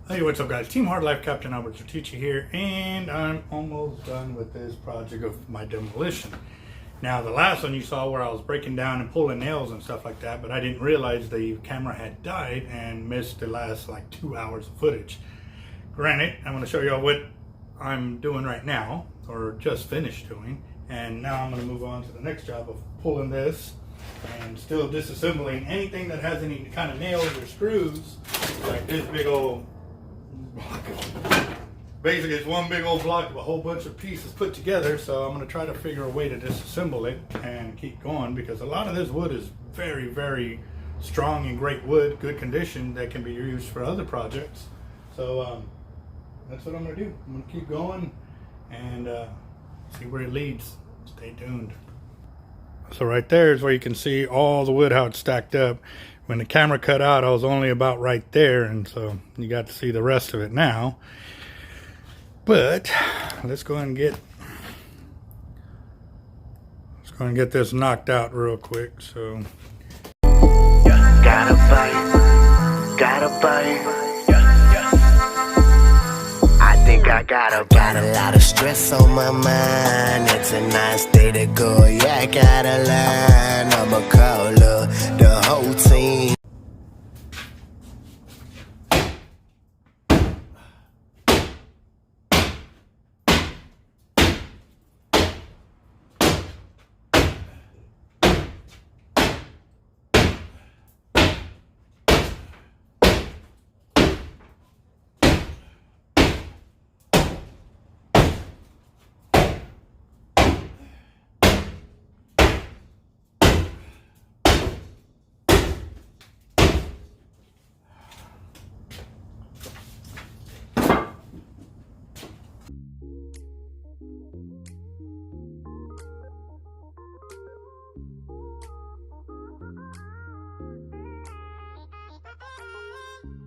Hey, what's up guys? Team Hard Life Captain Albert Teacher here, and I'm almost done with this project of my demolition. Now, the last one you saw where I was breaking down and pulling nails and stuff like that, but I didn't realize the camera had died and missed the last like 2 hours of footage. Granted, I'm going to show you all what I'm doing right now, or just finished doing, and now I'm going to move on to the next job of pulling this and still disassembling anything that has any kind of nails or screws, like this big old block. Basically, it's one big old block of a whole bunch of pieces put together, so I'm going to try to figure a way to disassemble it and keep going, because a lot of this wood is very, very strong and great wood, good condition, that can be used for other projects. So that's what I'm going to do. I'm going to keep going and see where it leads. Stay tuned. So right there is where you can see all the wood, how it's stacked up. When the camera cut out, I was only about right there, and so you got to see the rest of it now. But let's go ahead and get this knocked out real quick. So gotta bite. I think I got a lot of stress on my mind. It's a nice day to go. Yeah, I gotta line. I'ma call the whole team.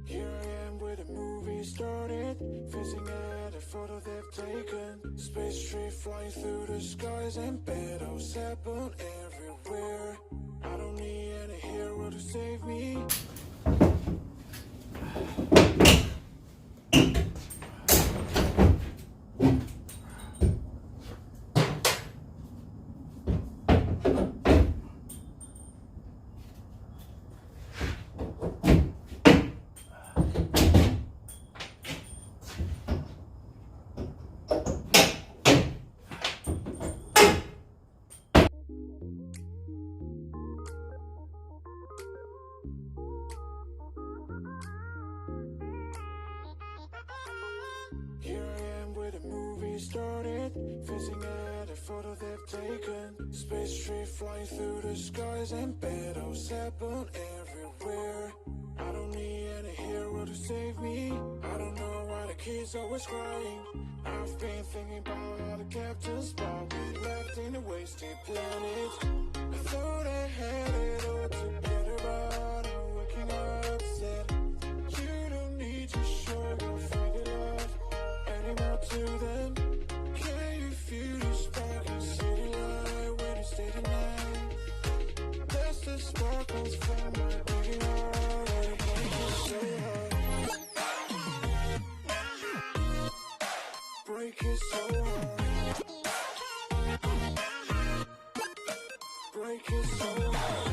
Here I am where the movie started, facing at a photo they've taken. Space tree flying through the skies and battles happen everywhere. I don't need any hero to save me. Here I am where the movie started, facing at a photo they've taken. Space tree flying through the skies and battles happen everywhere. I don't need any hero to save me. I don't know why the kids always crying. I've been thinking about all the captains, but we left in a wasted planet. I thought I had it all together, but I'm waking up sad. You don't need to show your faggot love anymore to them. Can you feel the spark in city light when you stay tonight? That's the sparkles from my beating heart, and it breaks so hard. Break it so hard. Break it so hard.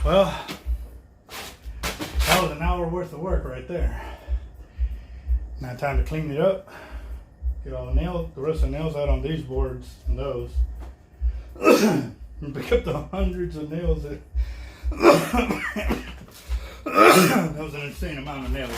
Well, that was an hour worth of work right there. Now time to clean it up. Get all the nails, the rest of the nails out on these boards and those. And pick up the hundreds of nails that that was an insane amount of nails.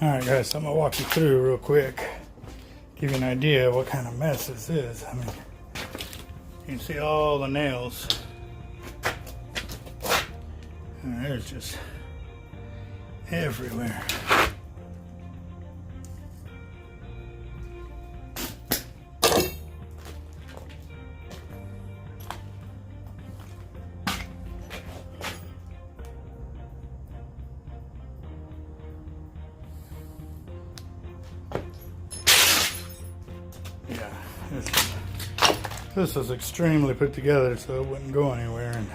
Alright guys, so I'm going to walk you through real quick, give you an idea of what kind of mess this is. I mean, you can see all the nails. And there's just everywhere. This is extremely put together so it wouldn't go anywhere, and